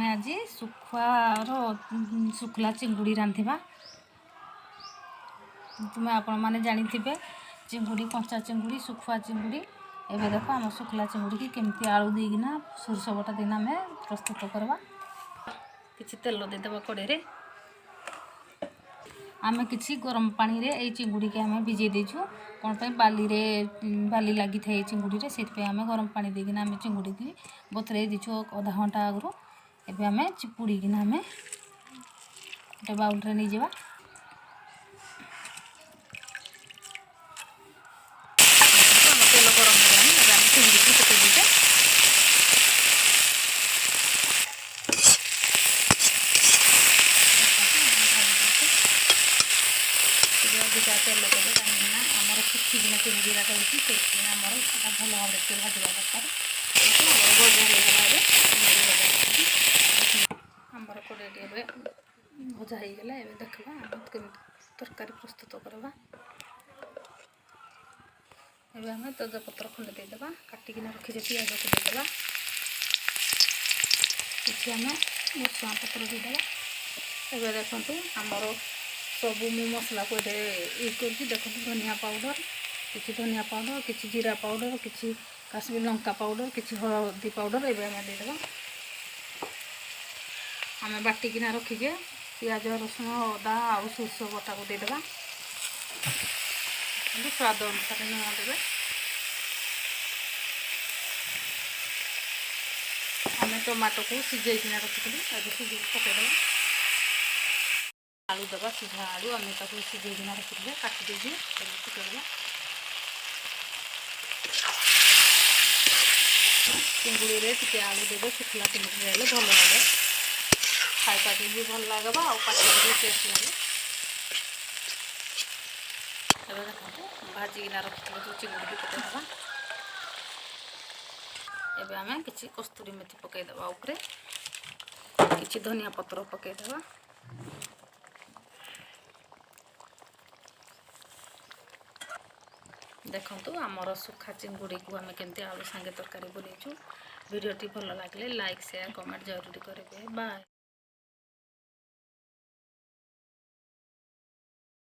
आज शुखला चिंगुड़ी रांधिबा। तुम्हें आपण मैंने जानी चिंगुड़ी कंचा चिंगुड़ी शुखुआ चिंगुड़ी। एवं देख आम शुखला चिंगुड़ी की केमती आलू देना सोरष बटा देना आम प्रस्तुत करवा। किसी तेल देदेबा कड़े आम कि गरम पानी रे ये चिंगुड़ी के आम भिजे देचु कौन पे बाली लगी था चिंगुड़ी रे से आम गरम पानी देकिना आम चिंगुड़ी की बतरे देचु अधा घंटा आगु। एबे आम चिपुड़ीकिना आम गोटे बाउल रे नहीं जावा। तेल गरम हो चिंगुड़ी की पकई दीजिए। अधिका तेल देवे कहीं आमर शुखिना चिंगुड़ी रही से आमर भल भाव से भाजवा दरकार। आमर कड़े भजा हो गला। एवं देखा आम तरकारी प्रस्तुत करवा। एवं आम तेजपत्र खंडे देदेबा काटिकिना रखी पियाज को देदेबा कि आम भुसुआ पत्र देदेबा। एवं देखु आमर सबू मु मसला को यूज कर देखो धनिया पाउडर किसी जीरा पाउडर किसी काश्मीर लंका पाउडर किसी हल्दी पाउडर एवं आम देदेबा। आम बाटिकिना रखीजे पियाज रसुण अदा आउ सोरष बटा को देदेबा। स्वाद अनुसार लुण देवे। आम टमाटो को सिझेकिना रखी सिझे पकईदेवा। आलू दबा सीधा आलू आम सिझेकिना रखी काटी देजी पकईदेवा। चिंगुड़ी रे टे आलू देवे शुखला चिंगुड़ी हेल्ले भल लगे खाइपा भी भल लगे और पाटी भी टेस्ट लगे। देखो भाजिकिना रखी जो चिंगुड़ी की पकईदेवा। एबे आम कि कस्तूरी मेथी पकईदेवा उपरे कि धनिया पत्र पकईदेवा। देखो आमर सुखा चिंगुड़ी को आम केमती आलू सांगे तरकारी बनईचु। वीडियोटी भल लगे लाइक शेयर कमेंट जरूरी करेंगे। बाय।